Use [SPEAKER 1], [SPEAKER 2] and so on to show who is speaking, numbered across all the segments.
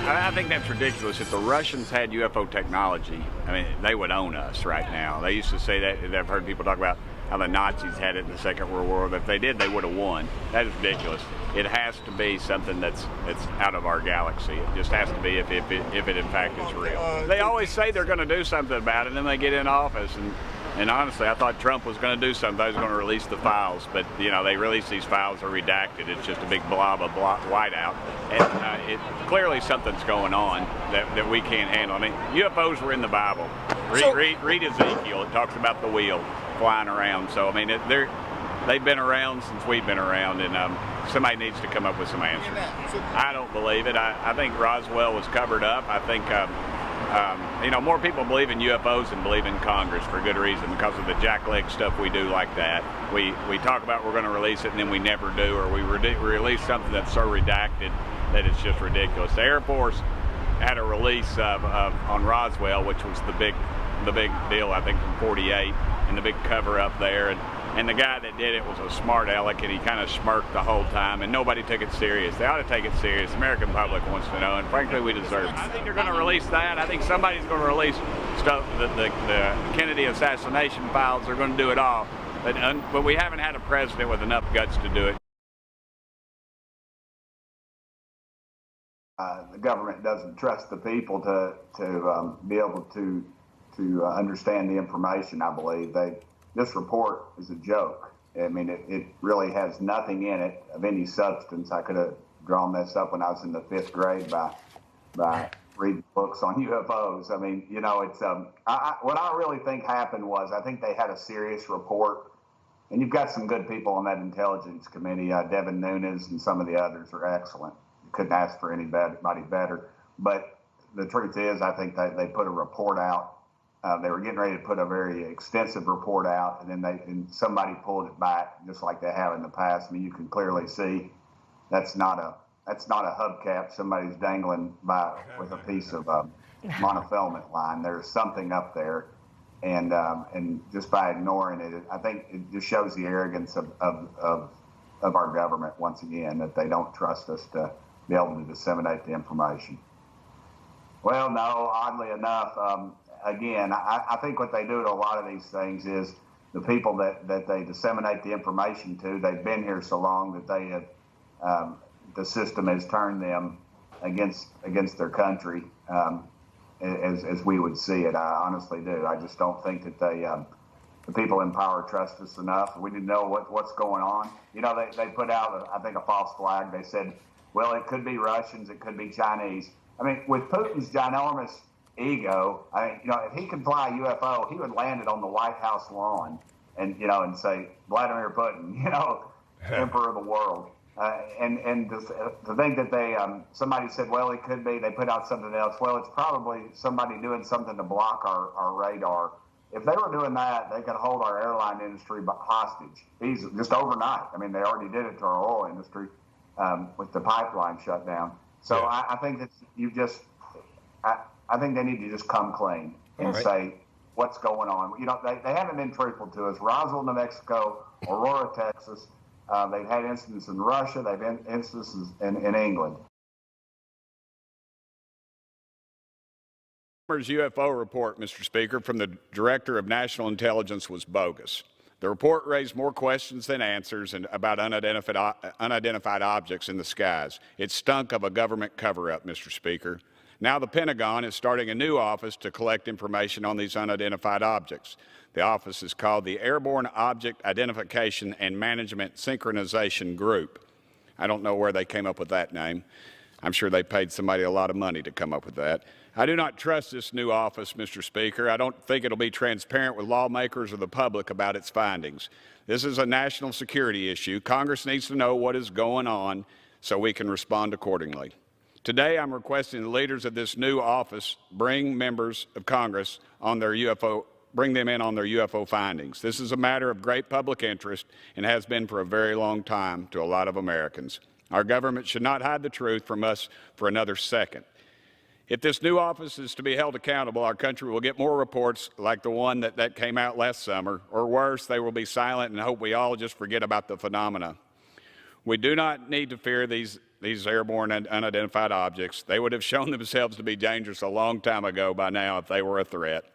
[SPEAKER 1] I think that's ridiculous. If the Russians had UFO technology, I mean, they would own us right now. They used to say that. I've heard people talk about how the Nazis had it in the Second World War. If they did, they would have won. That is ridiculous. It has to be something that's out of our galaxy. It just has to be if it in fact is real. They always say they're going to do something about it, and then they get in office. And honestly, I thought Trump was going to do something. They was going to release the files, but they release these files are redacted. It's just a big blob of whiteout, and clearly something's going on that we can't handle. I mean, UFOs were in the Bible. Read Ezekiel. It talks about the wheel flying around. So I mean, they've been around since we've been around, and somebody needs to come up with some answers. I don't believe it. I think Roswell was covered up. I think. More people believe in UFOs than believe in Congress for good reason, because of the jackleg stuff we do like that. We talk about we're going to release it and then we never do, or we release something that's so redacted that it's just ridiculous. The Air Force had a release on Roswell, which was the big deal, I think, from '48, and the big cover up there. And the guy that did it was a smart aleck, and he kind of smirked the whole time, and nobody took it serious. They ought to take it serious. The American public wants to know, and frankly, we deserve it. I think they're going to release that. I think somebody's going to release stuff, the Kennedy assassination files. They're going to do it all. But we haven't had a president with enough guts to do it.
[SPEAKER 2] The government doesn't trust the people to be able to understand the information, I believe. This report is a joke. I mean, it really has nothing in it of any substance. I could have drawn this up when I was in the 5th grade by reading books on UFOs. I mean, it's what I really think happened was, I think they had a serious report, and you've got some good people on that intelligence committee. Devin Nunes and some of the others are excellent. You couldn't ask for anybody better. But the truth is, I think they put a report out. They were getting ready to put a very extensive report out, and then somebody pulled it back, just like they have in the past. I mean, you can clearly see that's not a hubcap somebody's dangling by with a piece of monofilament line. There's something up there, and just by ignoring it, I think it just shows the arrogance of our government once again, that they don't trust us to be able to disseminate the information. Well, no, oddly enough. Again, I think what they do to a lot of these things is the people that they disseminate the information to, they've been here so long that they have, the system has turned them against their country, as we would see it. I honestly do. I just don't think that the people in power trust us enough. We didn't know what's going on. They put out, I think, a false flag. They said, well, it could be Russians, it could be Chinese. I mean, with Putin's ginormous ego, if he could fly a UFO, he would land it on the White House lawn and say, Vladimir Putin, Emperor of the world. And to think that somebody said, well, it could be, they put out something else. Well, it's probably somebody doing something to block our radar. If they were doing that, they could hold our airline industry hostage. Just overnight. I mean, they already did it to our oil industry with the pipeline shut down. So yeah. I think that I think they need to just come clean and say what's going on. They haven't been truthful to us. Roswell, New Mexico, Aurora, Texas. They've had incidents in Russia. They've had instances in England.
[SPEAKER 1] UFO report, Mr. Speaker, from the Director of National Intelligence was bogus. The report raised more questions than answers about unidentified objects in the skies. It stunk of a government cover-up, Mr. Speaker. Now the Pentagon is starting a new office to collect information on these unidentified objects. The office is called the Airborne Object Identification and Management Synchronization Group. I don't know where they came up with that name. I'm sure they paid somebody a lot of money to come up with that. I do not trust this new office, Mr. Speaker. I don't think it'll be transparent with lawmakers or the public about its findings. This is a national security issue. Congress needs to know what is going on so we can respond accordingly. Today, I'm requesting the leaders of this new office bring members of Congress on their bring them in on their UFO findings. This is a matter of great public interest and has been for a very long time to a lot of Americans. Our government should not hide the truth from us for another second. If this new office is to be held accountable, our country will get more reports like the one that came out last summer, or worse, they will be silent and hope we all just forget about the phenomena. We do not need to fear these these airborne unidentified objects, they would have shown themselves to be dangerous a long time ago by now if they were a threat.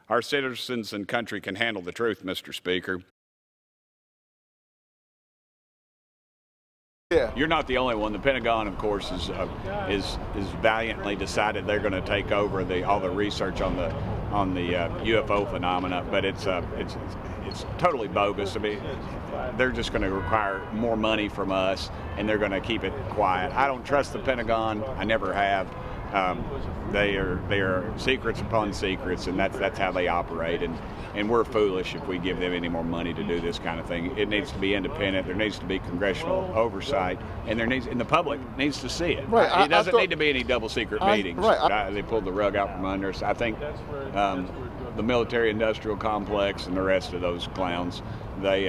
[SPEAKER 1] Our citizens and country can handle the truth, Mr. Speaker.
[SPEAKER 3] Yeah.
[SPEAKER 1] You're not the only one. The Pentagon, of course, is valiantly decided they're going to take over all the research on the UFO phenomena, but it's totally bogus. I mean, they're just going to require more money from us, and they're going to keep it quiet. I don't trust the Pentagon. I never have. They are secrets upon secrets, and that's how they operate. And we're foolish if we give them any more money to do this kind of thing. It needs to be independent. There needs to be congressional oversight, and the public needs to see it.
[SPEAKER 3] Right.
[SPEAKER 1] It doesn't need to be any double secret meetings.
[SPEAKER 3] Right.
[SPEAKER 1] They pulled the rug out from under us. I think the military-industrial complex and the rest of those clowns, they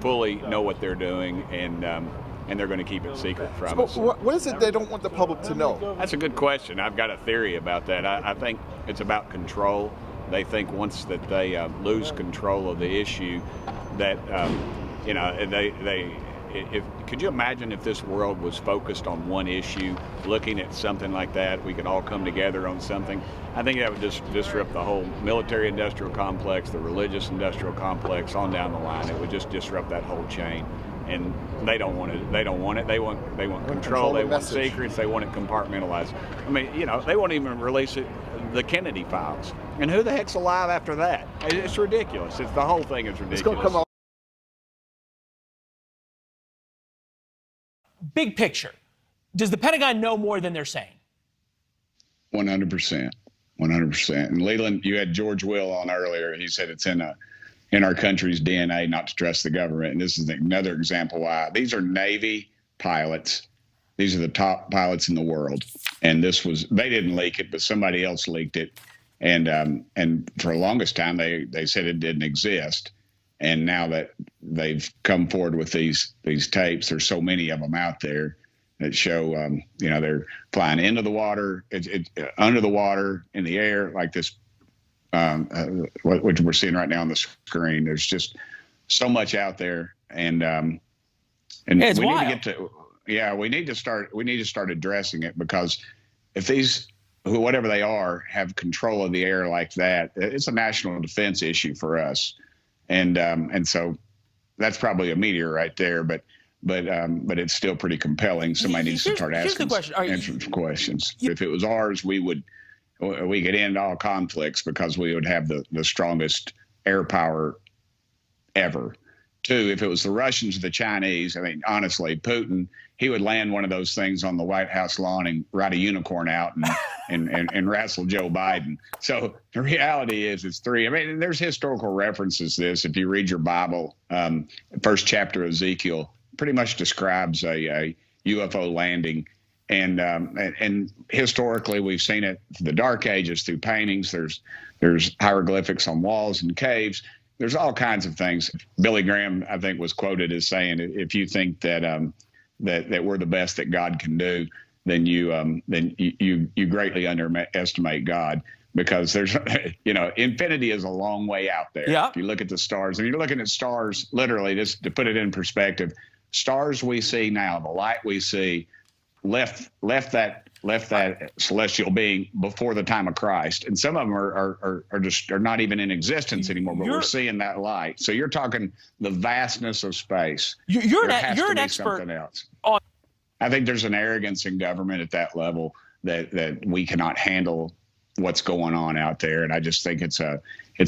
[SPEAKER 1] fully know what they're doing, and they're going to keep it secret from us.
[SPEAKER 3] What is it they don't want the public to know?
[SPEAKER 1] That's a good question. I've got a theory about that. I think it's about control. They think once that they lose control of the issue, that could you imagine if this world was focused on one issue, looking at something like that, we could all come together on something? I think that would just disrupt the whole military-industrial complex, the religious-industrial complex, on down the line. It would just disrupt that whole chain. And they don't want it. They don't want it. They want control. They want secrets. They want it compartmentalized. I mean, they won't even release it, the Kennedy files. And who the heck's alive after that? It's ridiculous. The whole thing is ridiculous.
[SPEAKER 3] It's going to come out.
[SPEAKER 4] Big picture. Does the Pentagon know more than they're saying?
[SPEAKER 5] 100%. 100%. And Leland, you had George Will on earlier. He said it's in our country's DNA not to trust the government. And this is another example why. These are Navy pilots. These are the top pilots in the world. And they didn't leak it, but somebody else leaked it. And for the longest time, they said it didn't exist. And now that they've come forward with these tapes, there's so many of them out there that show, they're flying into the water, under the water, in the air, like this, which we're seeing right now on the screen. There's just so much out there, and we need to start addressing it, because if these, whatever they are, have control of the air like that, it's a national defense issue for us, and so that's probably a meteor right there, but it's still pretty compelling. Somebody needs to start asking questions. If it was ours, we could end all conflicts, because we would have the strongest air power ever. Two, if it was the Russians or the Chinese, I mean, honestly, Putin, he would land one of those things on the White House lawn and ride a unicorn out and wrestle Joe Biden. So the reality is it's three. I mean, there's historical references to this. If you read your Bible, first chapter of Ezekiel pretty much describes a UFO landing. And historically, we've seen it through the Dark Ages, through paintings. There's hieroglyphics on walls and caves. There's all kinds of things. Billy Graham, I think, was quoted as saying, "If you think that we're the best that God can do, then you greatly underestimate God, because there's infinity is a long way out there."
[SPEAKER 4] Yeah.
[SPEAKER 5] If you look at the stars, and you're looking at stars, literally, just to put it in perspective, stars we see now, the light we see, left that celestial being before the time of Christ, and some of them are not even in existence anymore. But we're seeing that light. So you're talking the vastness of space.
[SPEAKER 4] You're an expert.
[SPEAKER 5] Something else. I think there's an arrogance in government at that level that we cannot handle what's going on out there, and I just think it's a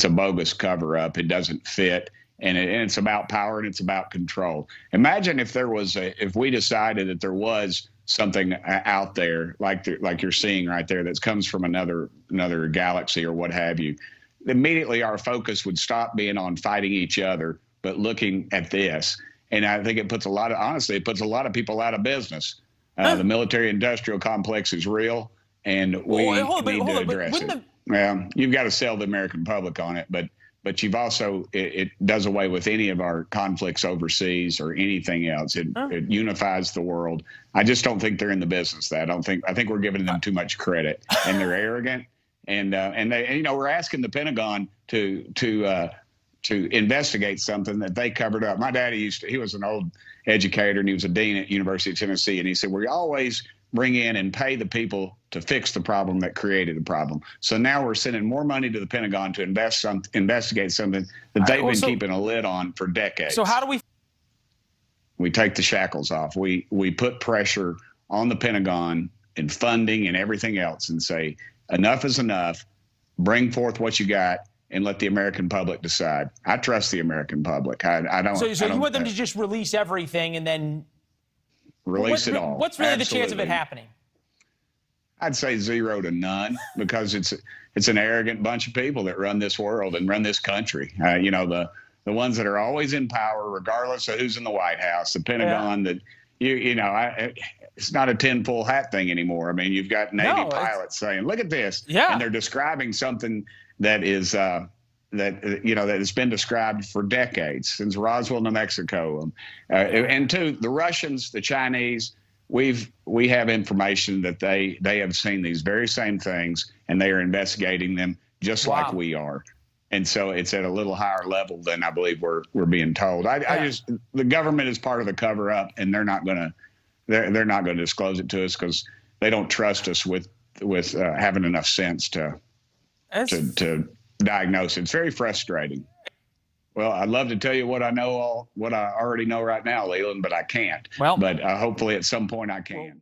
[SPEAKER 5] bogus cover up. It doesn't fit. And it's about power, and it's about control. Imagine if if we decided that there was something out there like you're seeing right there that comes from another galaxy or what have you. Immediately our focus would stop being on fighting each other, but looking at this. And I think it puts a lot of people out of business. The military-industrial complex is real, and we need to address it. Well, you've got to sell the American public on it, but you've also, it does away with any of our conflicts overseas or anything else. It unifies the world. I just don't think they're in the business. I think we're giving them too much credit, and they're arrogant. And we're asking the Pentagon to to investigate something that they covered up. My daddy he was an old educator, and he was a dean at University of Tennessee, and he said, we always bring in and pay the people to fix the problem that created the problem. So now we're sending more money to the Pentagon to investigate something that they've been keeping a lid on for decades.
[SPEAKER 4] So how do
[SPEAKER 5] we take the shackles off? We put pressure on the Pentagon and funding and everything else and say, enough is enough. Bring forth what you got and let the American public decide. I trust the American public. I don't.
[SPEAKER 4] So you want them to just release everything and then
[SPEAKER 5] release it all?
[SPEAKER 4] What's really the chance of it happening?
[SPEAKER 5] I'd say 0 to none, because it's an arrogant bunch of people that run this world and run this country. You know, the ones that are always in power, regardless of who's in the White House, the Pentagon. That you know, it's not a tinfoil hat thing anymore. I mean, you've got Navy pilots saying, "Look at this," and they're describing something that is that has been described for decades, since Roswell, New Mexico, and to the Russians, the Chinese. We have information that they have seen these very same things, and they are investigating them just like we are. And so it's at a little higher level than I believe we're being told. The government is part of the cover up, and they're not going to disclose it to us because they don't trust us with having enough sense to diagnose it. It's very frustrating. Well, I'd love to tell you what I already know right now, Leland, but I can't. But hopefully at some point I can.